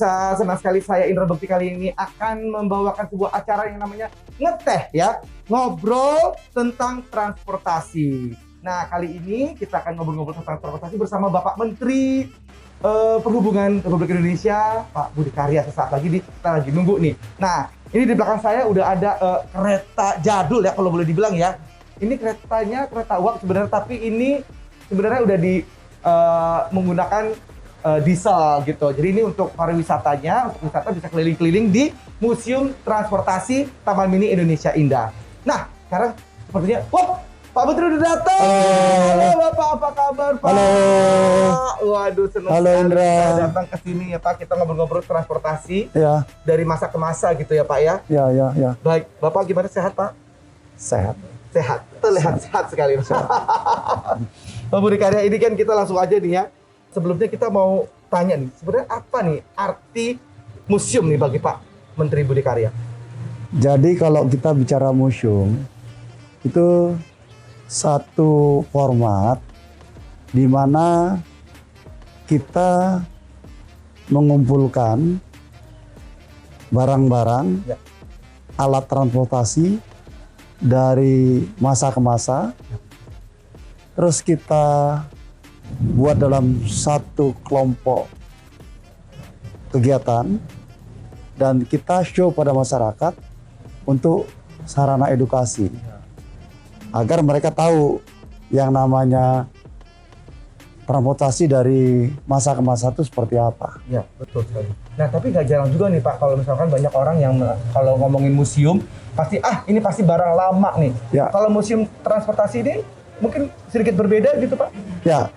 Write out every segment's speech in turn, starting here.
pemirsa, senang sekali saya Indra Bekti kali ini akan membawakan sebuah acara yang namanya Ngeteh ya, ngobrol tentang transportasi. Nah, kali ini kita akan ngobrol-ngobrol tentang transportasi bersama Bapak Menteri Perhubungan Republik Indonesia, Pak Budi Karya. Sesaat lagi kita lagi nunggu nih. Nah, ini di belakang saya udah ada kereta jadul ya kalau boleh dibilang ya. Ini keretanya kereta uap sebenarnya, tapi ini sebenarnya udah menggunakan diesel gitu. Jadi ini untuk pariwisatanya, untuk wisata bisa keliling-keliling di Museum Transportasi Taman Mini Indonesia Indah. Nah, sekarang sepertinya, Pak Menteri udah datang. Halo Bapak, apa kabar Pak? Halo. Waduh, senang Halo, sekali Indra. kita datang ke sini ya Pak. Kita ngobrol-ngobrol transportasi Ya, dari masa ke masa gitu ya Pak ya. ya. Baik, Bapak gimana, sehat Pak? Sehat. Sehat, terlihat sehat sekali. Pak Budi Karya, ini kan kita langsung aja nih ya. Sebelumnya kita mau tanya nih, sebenarnya apa nih arti museum nih bagi Pak Menteri Budi Karya? Jadi kalau kita bicara museum, itu satu format di mana kita mengumpulkan barang-barang, Ya. alat transportasi dari masa ke masa, terus kita buat dalam satu kelompok kegiatan dan kita show pada masyarakat untuk sarana edukasi agar mereka tahu yang namanya transportasi dari masa ke masa itu seperti apa. Ya, betul sekali. Nah, tapi nggak jarang juga nih Pak, kalau misalkan banyak orang yang kalau ngomongin museum, pasti ini pasti barang lama nih. Ya. Kalau museum transportasi ini mungkin sedikit berbeda gitu Pak? Ya,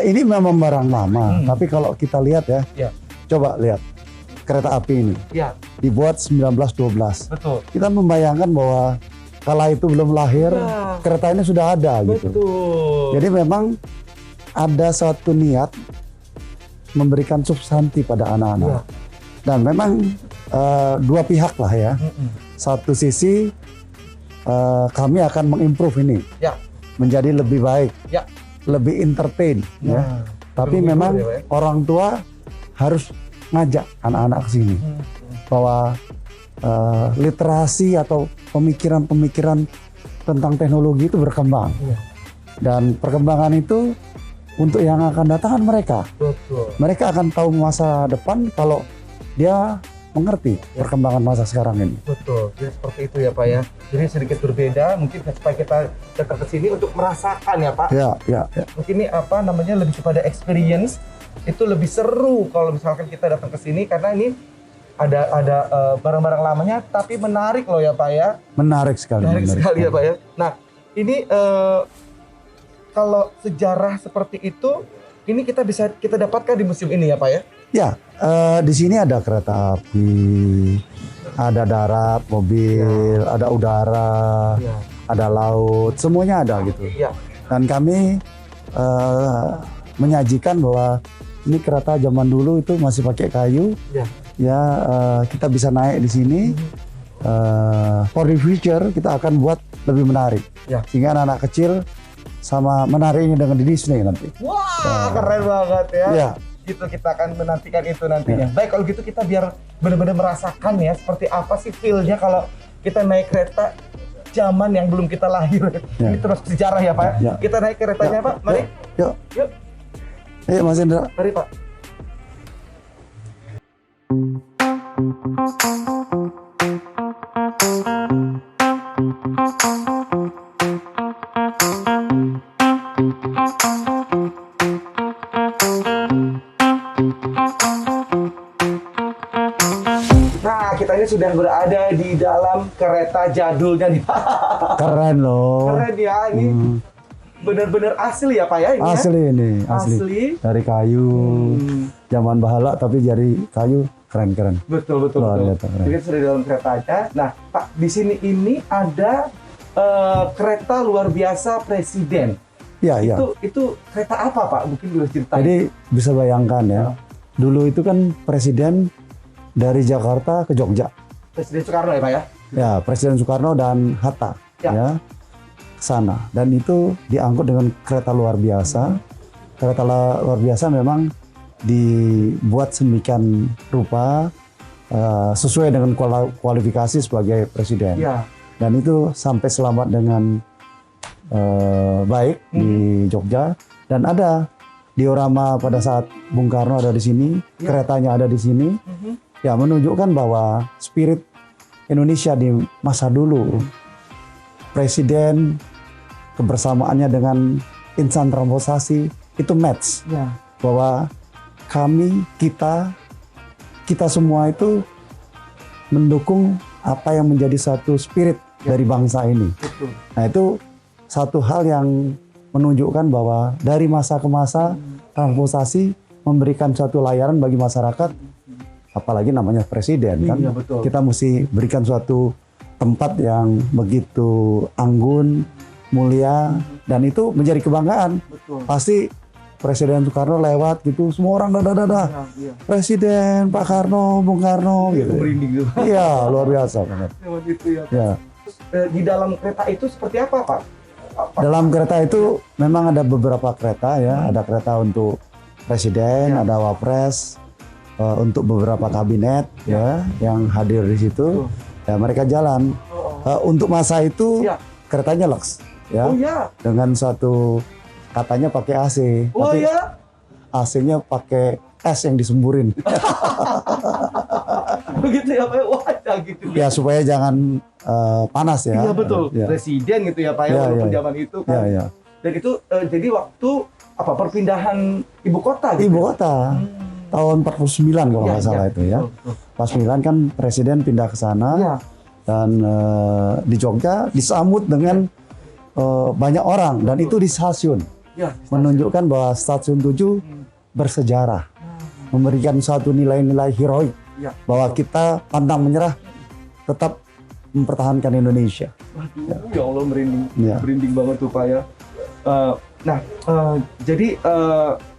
ini memang barang lama, tapi kalau kita lihat ya, Ya. coba lihat kereta api ini Ya, dibuat 1912. betul. Kita membayangkan bahwa kala itu belum lahir, Ya. kereta ini sudah ada gitu. Betul. Jadi memang ada suatu niat memberikan substansi pada anak-anak. Ya. Dan memang dua pihak lah ya. Satu sisi kami akan mengimprove ini Ya. menjadi lebih baik, Ya. lebih entertain. Ya. Nah, Tapi betul, memang ya, Pak, ya. orang tua harus ngajak anak-anak ke sini bahwa literasi atau pemikiran-pemikiran tentang teknologi itu berkembang. Iya. Dan perkembangan itu untuk yang akan datang kan mereka. Betul. Mereka akan tahu masa depan kalau dia mengerti perkembangan masa sekarang ini. Betul, jadi seperti itu ya Pak ya. Jadi sedikit berbeda, mungkin supaya kita datang ke sini untuk merasakan ya Pak. Ya. Mungkin ini apa namanya lebih kepada experience, itu lebih seru kalau misalkan kita datang ke sini karena ini ada barang-barang lamanya tapi menarik loh ya Pak ya. Menarik sekali. Menarik sekali ya Pak ya. Nah, ini kalau sejarah seperti itu, ini kita dapatkan di museum ini ya Pak ya. Ya, di sini ada kereta api, ada darat, mobil, ada udara, Ya. ada laut, semuanya ada gitu. Ya. Dan kami menyajikan bahwa ini kereta zaman dulu itu masih pakai kayu. Ya. Ya, kita bisa naik di sini. For the future kita akan buat lebih menarik, Ya. sehingga anak-anak kecil sama menariknya dengan di Disney nanti. Wah, keren banget ya. Ya. Gitu kita akan menantikan itu nantinya. Baik, kalau gitu kita biar benar-benar merasakan ya seperti apa sih feel-nya kalau kita naik kereta zaman yang belum kita lahir. Ya. Ini terus sejarah ya Pak. Ya. Kita naik keretanya Pak, mari. Yuk, Yuk, ayo Mas Indra. mari Pak. Nah, kita ini sudah berada di dalam kereta jadulnya nih Pak. Keren loh. Keren ya, ini benar-benar asli ya Pak ya ini. Asli Ya? ini, asli. Asli. Dari kayu, zaman bahala tapi dari kayu, keren-keren. Betul. Luar biasa, keren. Jadi sudah di dalam keretanya. Nah, Pak, di sini ini ada kereta luar biasa presiden. Iya. Itu kereta apa Pak? Mungkin bisa ceritain. Jadi bisa bayangkan ya, dulu itu kan presiden dari Jakarta ke Jogja. Presiden Soekarno ya Pak ya? Ya, Presiden Soekarno dan Hatta ya ke sana. Dan itu diangkut dengan kereta luar biasa. Kereta luar biasa memang dibuat sedemikian rupa sesuai dengan kualifikasi sebagai presiden. Ya. Dan itu sampai selamat dengan baik di Jogja. Dan ada diorama pada saat Bung Karno ada di sini, keretanya ada di sini. Ya, menunjukkan bahwa spirit Indonesia di masa dulu, presiden kebersamaannya dengan insan transportasi itu match. Ya. Bahwa kita semua itu mendukung apa yang menjadi satu spirit dari bangsa ini. Betul. Nah, itu satu hal yang menunjukkan bahwa dari masa ke masa transportasi memberikan suatu layanan bagi masyarakat, apalagi namanya presiden kan. Iya, betul. Kita mesti berikan suatu tempat yang begitu anggun, mulia, dan itu menjadi kebanggaan. Betul. Pasti Presiden Soekarno lewat gitu, semua orang dadah-dadah. Iya. Presiden, Pak Karno, Bung Karno gitu. Merinding gitu. Iya, luar biasa banget. Gitu ya. Ya. Terus, di dalam kereta itu seperti apa, Pak? Dalam kereta itu memang ada beberapa kereta ya, ada kereta untuk presiden, ada wapres, untuk beberapa kabinet ya yang hadir di situ. Ya, mereka jalan. Untuk masa itu keretanya Lux ya. Oh ya. Dengan satu katanya pakai AC. Oh tapi ya. AC-nya pakai es yang disemburin. Begitu ya, Pak. Wah, gitu. Ya supaya jangan panas ya. Iya, betul. Ya. Presiden gitu ya, Pak ya, Ya, walaupun ya. zaman itu kan. Ya, ya. Dan itu jadi waktu apa perpindahan ibu kota gitu. Ibu kota tahun 49 kalau nggak salah itu ya. Pas 49 kan presiden pindah ke sana. Iya. Dan di Jogja disambut dengan banyak orang dan itu di stasiun. Ya, Menunjukkan bahwa stasiun 7 bersejarah. Memberikan suatu nilai-nilai heroik. Ya. Bahwa kita pantang menyerah tetap mempertahankan Indonesia. Waduh, ya Allah merinding. Ya. Merinding banget tuh, Pak ya. Jadi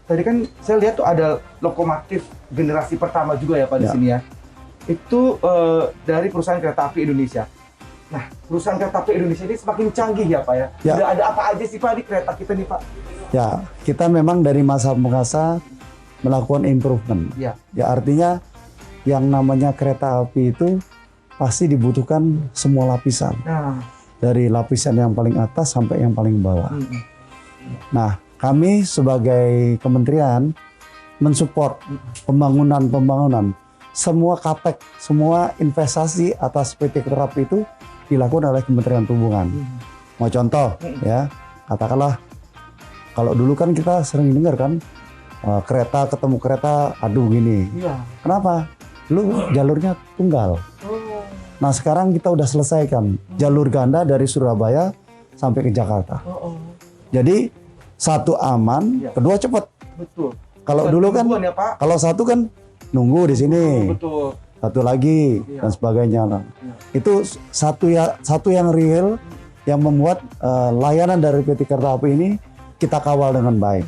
tadi kan saya lihat tuh ada lokomotif generasi pertama juga ya, Pak, di Ya. sini ya. Itu dari perusahaan kereta api Indonesia. Nah, perusahaan kereta api Indonesia ini semakin canggih ya, Pak ya. Ya. Udah ada apa aja sih, Pak, di kereta kita nih, Pak? Ya, kita memang dari masa ke masa melakukan improvement. Ya. Ya, artinya yang namanya kereta api itu pasti dibutuhkan semua lapisan. Nah, Dari lapisan yang paling atas sampai yang paling bawah. Nah, kami sebagai kementerian mensupport pembangunan. Semua CAPEX, semua investasi atas PT Kereta Api itu dilakukan oleh Kementerian Perhubungan. Mau contoh ya, katakanlah kalau dulu kan kita sering dengar kan kereta ketemu kereta, aduh gini. iya. Kenapa? Dulu jalurnya tunggal. Oh. Nah sekarang kita udah selesaikan jalur ganda dari Surabaya sampai ke Jakarta. Oh. Jadi satu aman, Ya. kedua cepat. Betul. Kalau Bukan dulu kan, tungguan ya, Pak. kalau satu kan nunggu di sini, Betul. satu lagi Iya. dan sebagainya. Nah, Iya. itu satu yang real yang membuat layanan dari PT Kereta Api ini kita kawal dengan baik.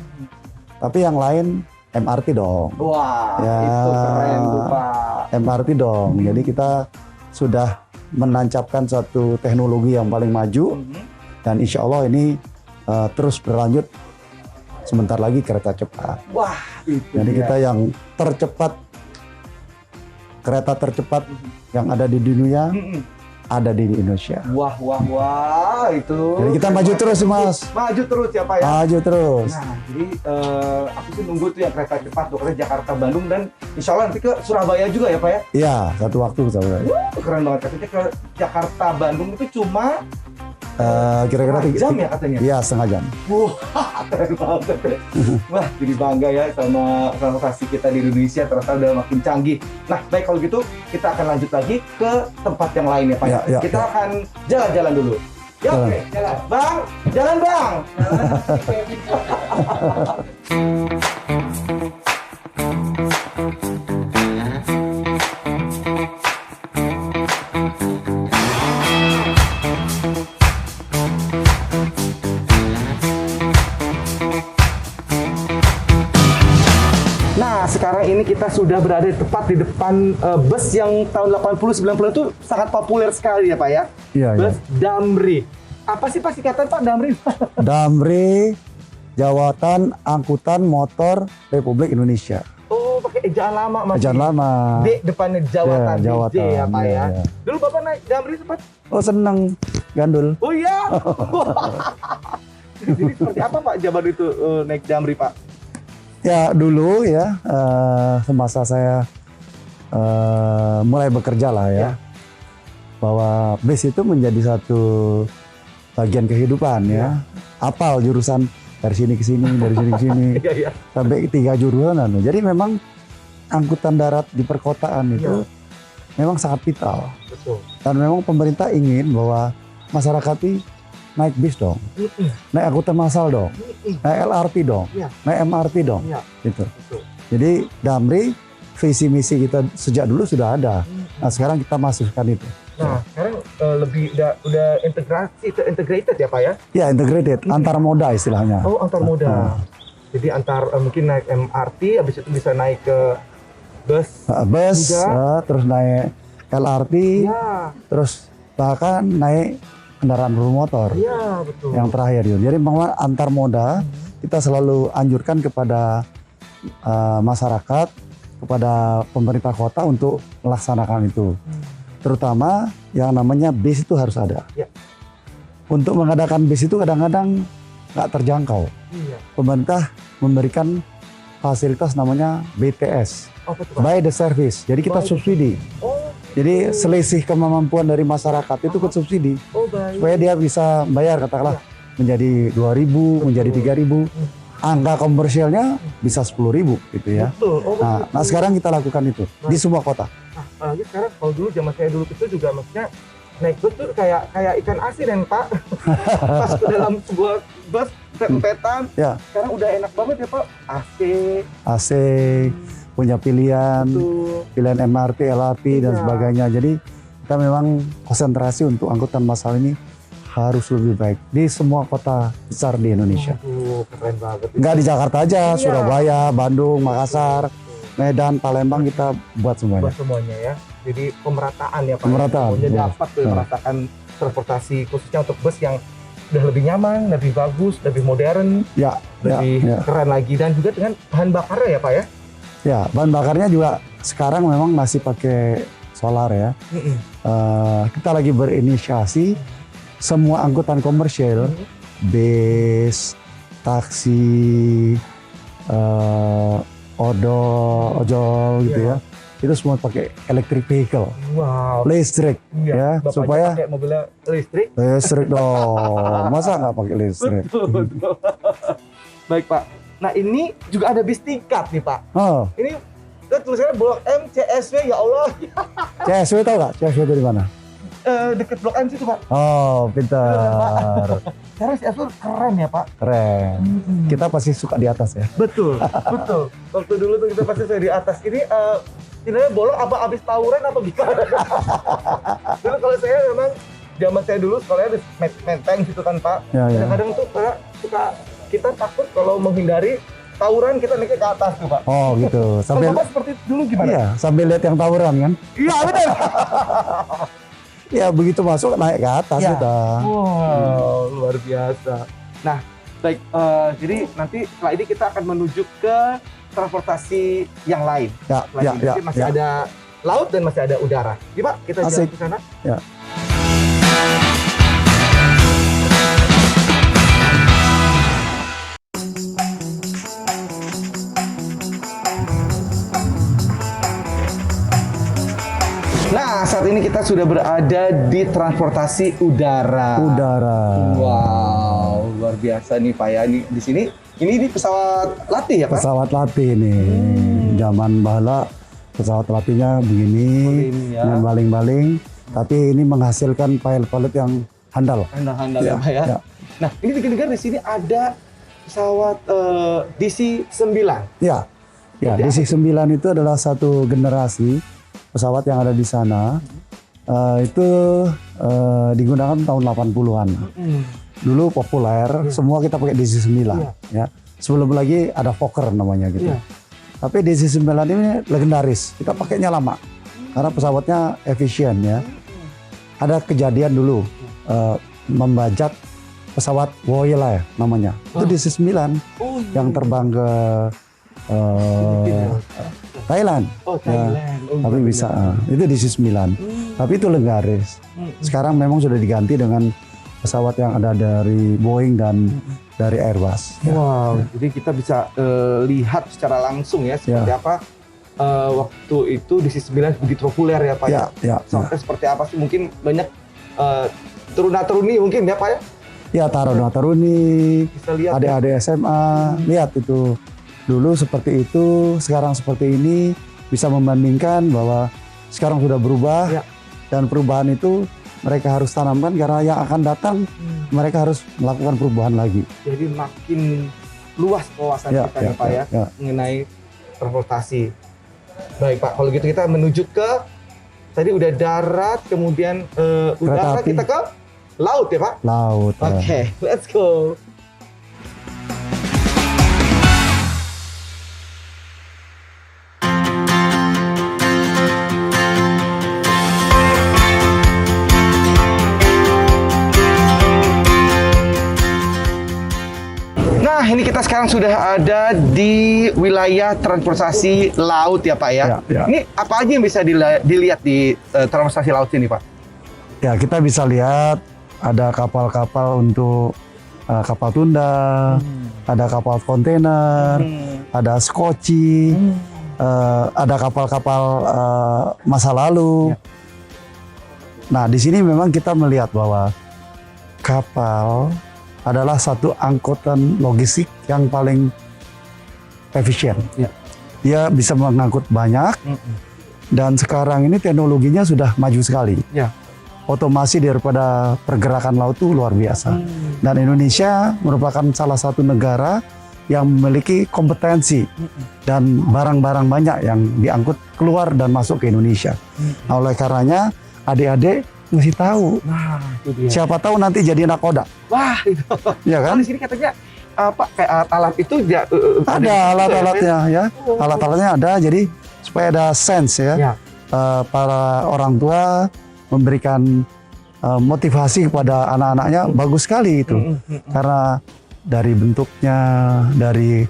Tapi yang lain MRT dong. Wah, Ya. itu keren tuh, Pak. MRT dong. Jadi kita sudah menancapkan suatu teknologi yang paling maju dan insya Allah ini terus berlanjut. Sebentar lagi kereta cepat. Wah, itu Jadi dia. kita yang tercepat, kereta tercepat yang ada di dunia ada di Indonesia. Wah, itu. Jadi kita maju terus sih Mas. Maju terus ya, Pak ya. Maju terus. Nah, jadi aku sih nunggu tuh yang kereta cepat tuh, kereta Jakarta Bandung dan insya Allah nanti ke Surabaya juga ya, Pak ya. Iya, satu waktu saya. Keren banget, katanya ke Jakarta Bandung itu cuma Kira-kira setengah jam ya katanya. Iya, setengah jam. Wah, keren banget. Wah, jadi bangga ya sama transportasi kita di Indonesia, ternyata udah makin canggih. Nah, baik kalau gitu kita akan lanjut lagi ke tempat yang lain ya, Pak. Ya, ya, Kita ya. akan jalan-jalan dulu. Ya, Jalan. oke, jalan. Bang, jalan Bang. Nah, sekarang ini kita sudah berada tepat di depan bus yang tahun 80-90 itu sangat populer sekali ya, Pak ya. Iya, iya. Bus Damri. Apa sih pasti kata Pak Damri? Damri Jawatan Angkutan Motor Republik Indonesia. pakai ejaan lama masih. Ejaan lama. D depannya Jawatan, Ya, Jawatan, DJ ya Pak ya. ya. Dulu Bapak naik Damri sempat? Oh seneng gandul. Oh iya. Jadi seperti apa Pak zaman itu naik Damri Pak? Ya dulu ya semasa saya mulai bekerja lah ya, Ya. bahwa bis itu menjadi satu bagian kehidupan ya. Apal jurusan dari sini ke sini, dari sini ke sini, Iya iya. sampai 3 jurusan. Jadi memang angkutan darat di perkotaan itu memang sangat vital. Betul. Dan memang pemerintah ingin bahwa masyarakat ini naik bis dong, naik angkutan massal dong, naik LRT dong, Iya. naik MRT dong, Iya. gitu. Betul. Jadi Damri visi misi kita sejak dulu sudah ada. Nah sekarang kita masukkan itu. Nah, sekarang lebih udah integrated ya Pak ya? Ya integrated, antar moda istilahnya. Oh, antar moda. Jadi antar mungkin naik MRT, habis itu bisa naik ke bus. Bus, juga. terus naik LRT, Iya, terus bahkan naik kendaraan bermotor. iya betul. Yang terakhir itu. Jadi memang antar moda kita selalu anjurkan kepada masyarakat, kepada pemerintah kota untuk melaksanakan itu. Terutama yang namanya bis itu harus ada. Ya. Untuk mengadakan bis itu kadang-kadang nggak terjangkau. Iya. Pemerintah memberikan fasilitas namanya BTS, Apa tuh Pak? by the service. Jadi kita By the- subsidi. Oh, Jadi selisih kemampuan dari masyarakat itu ikut subsidi. oh baik. Supaya dia bisa bayar katakanlah menjadi 2.000, menjadi 3.000. Angka komersialnya bisa 10.000 gitu ya. Betul. Oh, Nah betul. sekarang kita lakukan itu di semua kota. Nah, apalagi sekarang kalau dulu zaman saya dulu kecil juga maksudnya naik bus tuh kayak ikan asin kan Pak. Pas ke dalam sebuah bus pet-petan. Ya. Sekarang udah enak banget ya Pak. AC, AC, punya pilihan tuh. MRT, LRT dan Iya. sebagainya. Jadi kita memang konsentrasi untuk angkutan massal ini harus lebih baik di semua kota besar di Indonesia. Keren banget. Nggak di Jakarta aja, Iya. Surabaya, Bandung, Makassar, Medan, Palembang kita buat semuanya. Buat semuanya ya. Jadi pemerataan ya Pak. Pemerataan, Semuanya betul. dapat tuh merasakan transportasi khususnya untuk bus yang udah lebih nyaman, lebih bagus, lebih modern, Ya, ya, lebih ya. keren lagi dan juga dengan bahan bakarnya ya Pak ya. Ya, bahan bakarnya juga sekarang memang masih pakai solar ya. Kita lagi berinisiasi semua angkutan komersial, bis, taksi, ojol gitu ya. Itu semua pakai electric vehicle, Wow. listrik ya, Bapaknya supaya pakai mobilnya listrik. listrik dong. Masa nggak pakai listrik? Betul. Baik Pak. Nah ini juga ada bis tingkat nih Pak. Oh, Ini kan tulisannya Blok M CSW ya Allah. CSW tahu nggak? CSW itu di mana? Deket Blok M situ Pak. Oh, pintar, Sekarang CSW keren ya Pak. keren. Kita pasti suka di atas ya. Betul, betul. Waktu dulu tuh kita pasti saya di atas. Ini bolong apa abis tawuran apa gimana? Dulu kalau saya memang zaman saya dulu sekolahnya di Menteng gitu kan Pak. Ya, ya. Kadang-kadang tuh kayak kita takut kalau menghindari tawuran kita naiknya ke atas tuh Pak. Oh gitu. Kalau Sambil Bapak seperti dulu gimana? iya, sambil lihat yang tawuran kan. Iya benar. Ya begitu masuk naik ke atas Ya. kita. Wow, luar biasa. Nah, baik. Jadi nanti setelah ini kita akan menuju ke transportasi yang lain. Ya, Selain ya, ini ya, masih ya. ada laut dan masih ada udara. Gimana Pak? Kita jalan Asik. ke sana. Ya. Nah, saat ini kita sudah berada di transportasi udara. Udara. Wow, luar biasa nih Pak ya. Di sini ini pesawat latih ya Pak? Pesawat latih nih. Zaman bala pesawat latihnya begini, Begini ya. dengan baling-baling. Tapi ini menghasilkan pilot-pilot yang handal. Handal-handal ya Ya, Pak ya. ya. Nah, ini dengar di sini ada pesawat DC-9. Ya, ya. Seperti DC-9 itu adalah satu generasi pesawat yang ada di sana. Itu digunakan tahun 80-an. Dulu populer, semua kita pakai DC-9 ya. Sebelum lagi ada Fokker namanya gitu. Iya. Tapi DC-9 ini legendaris. Kita pakainya lama karena pesawatnya efisien ya. Ada kejadian dulu membajak pesawat Woyla ya namanya. Itu DC-9 Oh, iya. yang terbang ke Thailand. Oh, Thailand. Oh, Tapi benar. bisa, itu DC-9. Tapi itu Lenggaris. Sekarang memang sudah diganti dengan pesawat yang ada dari Boeing dan dari Airbus. Wow, jadi kita bisa lihat secara langsung ya seperti apa waktu itu DC-9 begitu populer ya Pak Ya. Sampai seperti apa sih, mungkin banyak teruna-teruni mungkin ya Pak ya? Ya, Taruna-Taruni, Bisa lihat ya. adik-adik SMA, lihat itu. Dulu seperti itu, sekarang seperti ini, bisa membandingkan bahwa sekarang sudah berubah, Ya. dan perubahan itu mereka harus tanamkan karena yang akan datang mereka harus melakukan perubahan lagi. Jadi makin luas wawasan kita nih Pak ya mengenai transportasi. Baik Pak, kalau gitu kita menuju ke tadi udah darat, kemudian udara, api. kita ke laut ya Pak? Laut. Oke, let's go. Nah, ini kita sekarang sudah ada di wilayah transportasi laut ya Pak ya. Ya. Ini apa aja yang bisa dilihat di transportasi laut ini Pak? Ya, kita bisa lihat ada kapal-kapal untuk kapal tunda, ada kapal kontainer, ada skoci, ada kapal-kapal masa lalu. Ya. Nah, di sini memang kita melihat bahwa kapal adalah satu angkutan logistik yang paling efisien. Ya. Dia bisa mengangkut banyak, dan sekarang ini teknologinya sudah maju sekali. Ya. Otomasi daripada pergerakan laut itu luar biasa. Dan Indonesia merupakan salah satu negara yang memiliki kompetensi dan barang-barang banyak yang diangkut keluar dan masuk ke Indonesia. Nah, oleh karenanya adik-adik mesti tahu. Nah, itu dia. Siapa tahu nanti jadi nakoda. Wah, itu. Ya kan? Di sini katanya apa kayak alat-alat itu Ada alat-alatnya ya. Oh. Alat-alatnya ada, jadi supaya ada sense ya. Ya. Para orang tua memberikan motivasi kepada anak-anaknya bagus sekali itu. Karena dari bentuknya, dari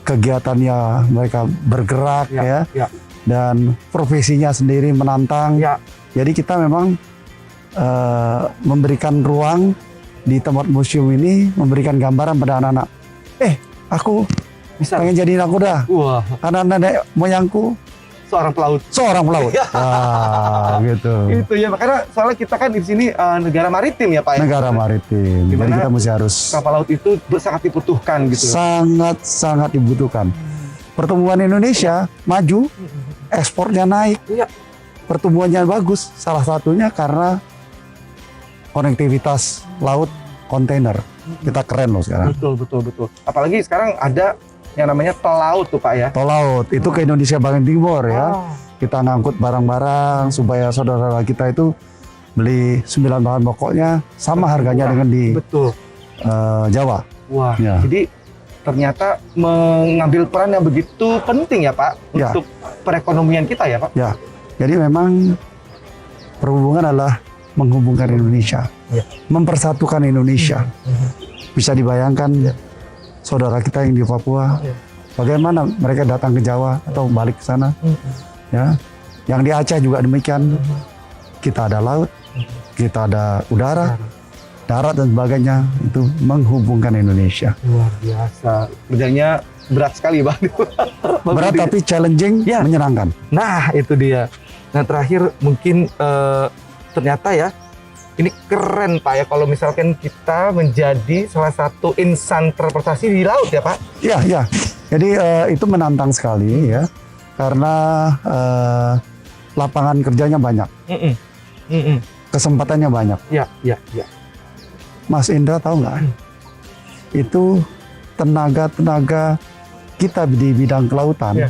kegiatannya mereka bergerak ya. Dan profesinya sendiri menantang. Ya. Jadi kita memang memberikan ruang di tempat museum ini, memberikan gambaran pada anak-anak. Aku Bisa. pengen jadi nakoda. Wah, Karena nenek moyangku seorang pelaut. seorang pelaut. Wah, gitu. Itu ya, karena soalnya kita kan di sini negara maritim ya Pak ya. Negara maritim. Jadi Dimana kita mesti harus kapal laut itu sangat dibutuhkan gitu. sangat dibutuhkan. Pertumbuhan Indonesia maju, ekspornya naik, Iya. pertumbuhannya bagus. Salah satunya karena konektivitas laut kontainer. Kita keren loh sekarang. Betul. Apalagi sekarang ada yang namanya tol laut tuh Pak ya. Tol laut itu ke Indonesia bagian timur ya. Ah. Kita ngangkut barang-barang supaya saudara kita itu beli 9 bahan pokoknya sama harganya dengan di Betul. Jawa. Wah, Ya. jadi ternyata mengambil peran yang begitu penting ya Pak Ya. untuk perekonomian kita ya Pak. Ya, jadi memang perhubungan adalah menghubungkan Indonesia, Ya. mempersatukan Indonesia. Bisa dibayangkan saudara kita yang di Papua, Ya. bagaimana mereka datang ke Jawa atau balik ke sana, ya. Yang di Aceh juga demikian. Kita ada laut, kita ada udara, darat dan sebagainya, itu menghubungkan Indonesia. Luar biasa. Kerjanya berat sekali Bang. Berat tapi challenging, Ya. menyenangkan. Nah, itu dia. Nah, terakhir mungkin ternyata ya ini keren Pak ya kalau misalkan kita menjadi salah satu insan transportasi di laut ya Pak. Ya, ya. Jadi itu menantang sekali ya, karena lapangan kerjanya banyak, kesempatannya banyak. Ya. Mas Indra tahu nggak? Itu tenaga kita di bidang kelautan, Ya.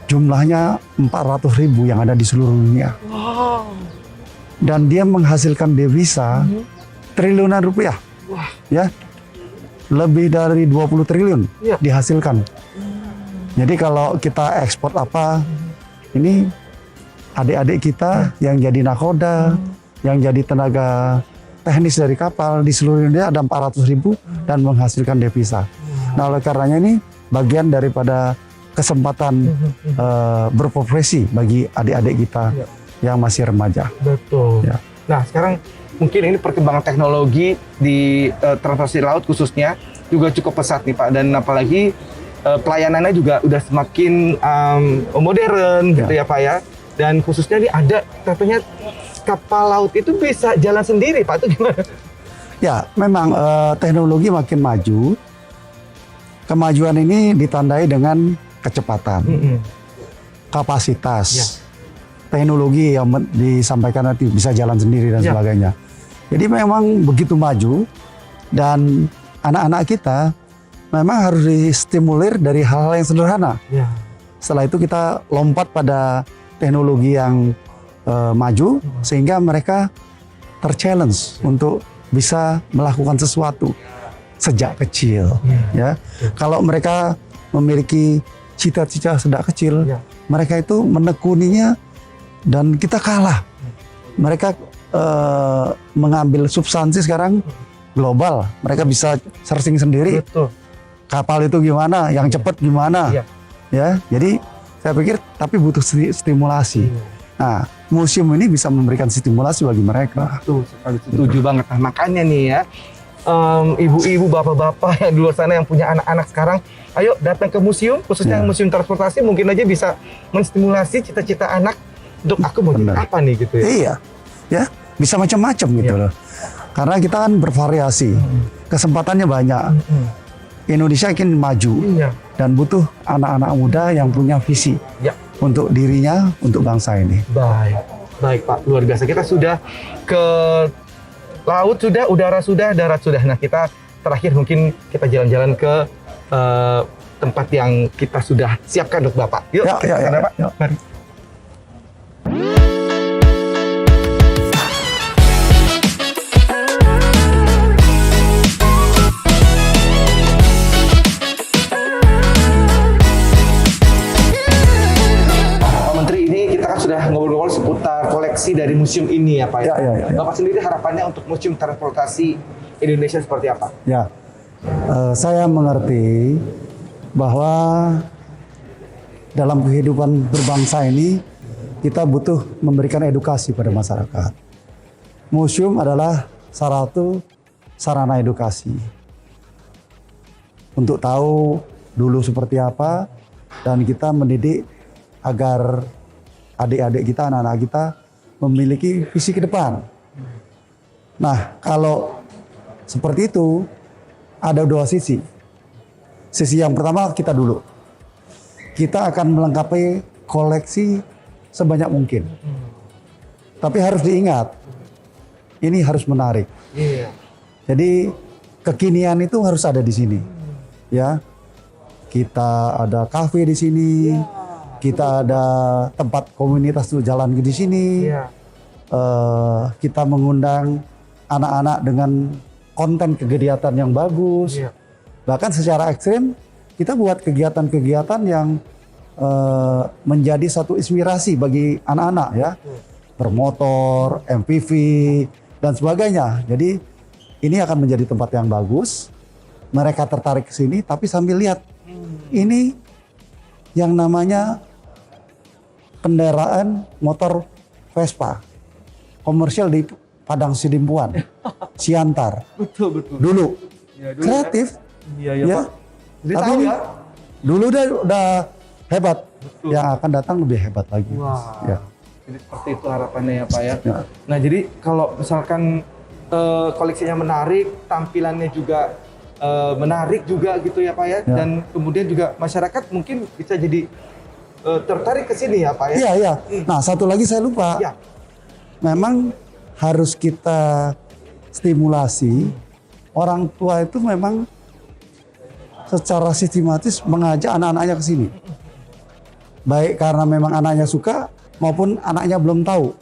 jumlahnya 400.000 yang ada di seluruh dunia. Wow. Dan dia menghasilkan devisa triliunan rupiah. Wah. Ya, lebih dari 20 triliun Ya. dihasilkan. Jadi kalau kita ekspor apa, ini adik-adik kita yang jadi nakoda, yang jadi tenaga teknis dari kapal di seluruh Indonesia ada 400.000 dan menghasilkan devisa. Nah, oleh karenanya ini bagian daripada kesempatan berprofesi bagi adik-adik kita yang masih remaja. Betul. Ya. Nah, sekarang mungkin ini perkembangan teknologi di transportasi laut khususnya juga cukup pesat nih Pak, dan apalagi pelayanannya juga udah semakin modern gitu ya Pak ya. Dan khususnya nih ada katanya kapal laut itu bisa jalan sendiri Pak, itu gimana? Ya, memang teknologi makin maju. Kemajuan ini ditandai dengan kecepatan, kapasitas, teknologi yang disampaikan nanti bisa jalan sendiri dan sebagainya. Jadi memang begitu maju, dan anak-anak kita memang harus distimulir dari hal-hal yang sederhana. Setelah itu kita lompat pada teknologi yang maju, sehingga mereka ter-challenge untuk bisa melakukan sesuatu sejak kecil. Ya, kalau mereka memiliki cita-cita sejak kecil, mereka itu menekuninya dan kita kalah. Mereka mengambil substansi sekarang global, mereka bisa searching sendiri. Betul. Kapal itu gimana, yang cepat gimana, ya. Jadi saya pikir tapi butuh stimulasi. Nah, museum ini bisa memberikan stimulasi bagi mereka. Betul sekali, setuju banget. Nah, makanya nih ya, ibu-ibu, bapak-bapak yang di luar sana yang punya anak-anak sekarang, ayo datang ke museum, khususnya museum transportasi, mungkin aja bisa menstimulasi cita-cita anak untuk aku mau jadi apa nih gitu ya. Iya, ya bisa macam-macam gitu loh. Karena kita kan bervariasi, kesempatannya banyak. Indonesia ingin maju dan butuh anak-anak muda yang punya visi untuk dirinya, untuk bangsa ini. Baik Pak, luar biasa. Kita sudah ke laut sudah, udara sudah, darat sudah. Nah, kita terakhir mungkin kita jalan-jalan ke tempat yang kita sudah siapkan untuk Bapak. Yuk, kita sana, Pak. Mari. Sudah ngobrol-ngobrol seputar koleksi dari museum ini ya Pak ya. Bapak sendiri harapannya untuk museum transportasi Indonesia seperti apa? Ya, saya mengerti bahwa dalam kehidupan berbangsa ini kita butuh memberikan edukasi pada masyarakat. Museum adalah salah satu sarana edukasi untuk tahu dulu seperti apa, dan kita mendidik agar adik-adik kita, anak-anak kita memiliki visi ke depan. Nah, kalau seperti itu, ada dua sisi. Sisi yang pertama kita dulu. Kita akan melengkapi koleksi sebanyak mungkin. Tapi harus diingat, ini harus menarik. Jadi kekinian itu harus ada di sini. Ya, kita ada kafe di sini. Kita ada tempat komunitas tuh jalan di sini. Kita mengundang anak-anak dengan konten kegiatan yang bagus. Bahkan secara ekstrim kita buat kegiatan-kegiatan yang menjadi satu inspirasi bagi anak-anak ya. Bermotor, MPV dan sebagainya. Jadi ini akan menjadi tempat yang bagus. Mereka tertarik ke sini, tapi sambil lihat ini yang namanya kendaraan motor Vespa komersial di Padang Sidimpuan, Siantar. Betul. Dulu kreatif, ya. Tapi dulu udah hebat. Yang akan datang lebih hebat lagi. Ya. Jadi seperti itu harapannya ya Pak ya. Nah, jadi kalau misalkan koleksinya menarik, tampilannya juga menarik juga gitu ya Pak ya. Dan kemudian juga masyarakat mungkin bisa jadi tertarik ke sini ya Pak ya. Iya. Nah, satu lagi saya lupa. Memang harus kita stimulasi orang tua itu memang secara sistematis mengajak anak-anaknya ke sini. Baik karena memang anaknya suka maupun anaknya belum tahu.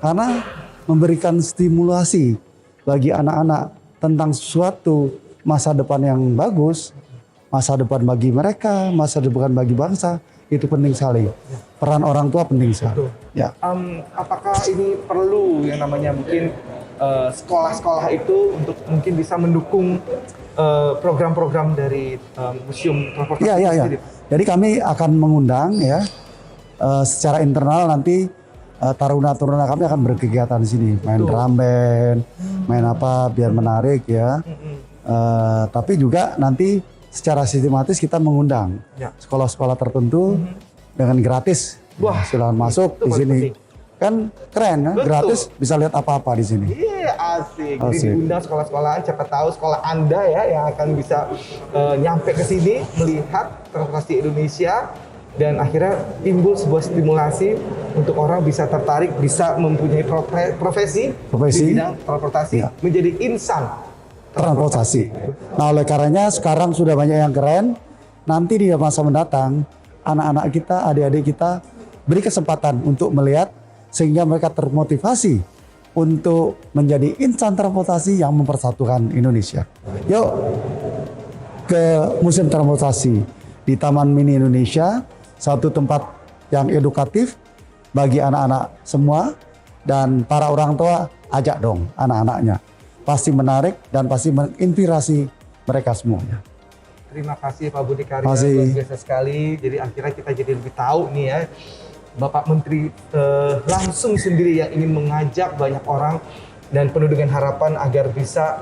Karena memberikan stimulasi bagi anak-anak tentang sesuatu masa depan yang bagus, masa depan bagi mereka, masa depan bagi bangsa, itu penting sekali. Peran orang tua penting sekali. Ya. Apakah ini perlu yang namanya mungkin sekolah-sekolah itu untuk mungkin bisa mendukung program-program dari museum transportasi sendiri? Jadi kami akan mengundang ya secara internal nanti taruna-taruna kami akan berkegiatan di sini, main drum band, main apa biar menarik ya. Tapi juga nanti secara sistematis kita mengundang sekolah-sekolah tertentu dengan gratis. Wah, silahkan masuk di sini. Kan keren ya, gratis bisa lihat apa-apa di sini. Iya, asik. Jadi diundang sekolah-sekolahan, siapa tahu sekolah Anda ya yang akan bisa nyampe ke sini melihat transportasi Indonesia dan akhirnya timbul sebuah stimulasi untuk orang bisa tertarik, bisa mempunyai profesi di bidang transportasi, menjadi insan transportasi. Nah, oleh karenanya sekarang sudah banyak yang keren. Nanti di masa mendatang anak-anak kita, adik-adik kita beri kesempatan untuk melihat sehingga mereka termotivasi untuk menjadi insan transportasi yang mempersatukan Indonesia. Yuk ke Museum Transportasi di Taman Mini Indonesia, satu tempat yang edukatif bagi anak-anak semua, dan para orang tua ajak dong anak-anaknya. Pasti menarik dan pasti menginspirasi mereka semuanya. Terima kasih Pak Budi Karya, luar biasa sekali. Jadi akhirnya kita jadi lebih tahu nih ya, Bapak Menteri langsung sendiri yang ingin mengajak banyak orang dan penuh dengan harapan agar bisa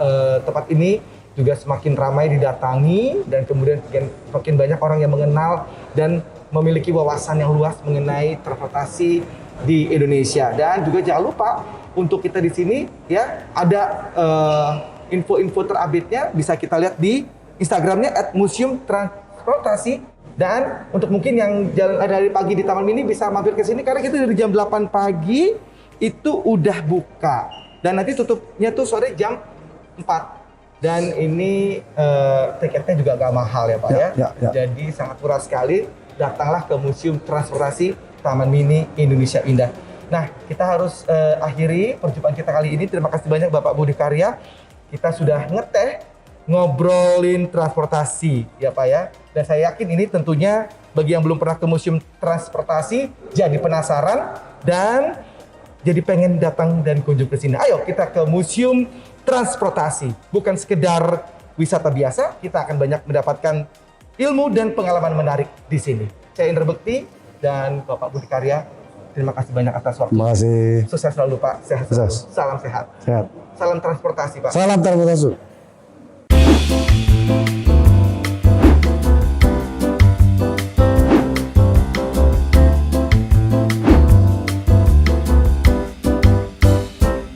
tempat ini juga semakin ramai didatangi dan kemudian makin banyak orang yang mengenal dan memiliki wawasan yang luas mengenai transportasi di Indonesia. Dan juga jangan lupa untuk kita di sini ya ada info-info terupdate-nya bisa kita lihat di Instagramnya @museumtransportasi. Dan untuk mungkin yang jalan dari pagi di Taman Mini bisa mampir ke sini karena kita dari jam 8 pagi itu udah buka. Dan nanti tutupnya tuh sore jam 4. Dan ini tiketnya juga gak mahal ya Pak ya. Jadi sangat murah sekali. Datanglah ke Museum Transportasi Taman Mini Indonesia Indah. Nah, kita harus akhiri perjumpaan kita kali ini. Terima kasih banyak Bapak Budi Karya. Kita sudah ngeteh ngobrolin transportasi ya Pak ya. Dan saya yakin ini tentunya bagi yang belum pernah ke Museum Transportasi jadi penasaran dan jadi pengen datang dan kunjung ke sini. Ayo kita ke Museum Transportasi. Bukan sekedar wisata biasa, kita akan banyak mendapatkan ilmu dan pengalaman menarik di sini. Saya Indra Bekti dan Bapak Budi Karya. Terima kasih banyak atas waktu. Terima kasih. Sukses selalu Pak. Sehat selalu. Salam sehat. Sehat. Salam transportasi Pak. Salam transportasi.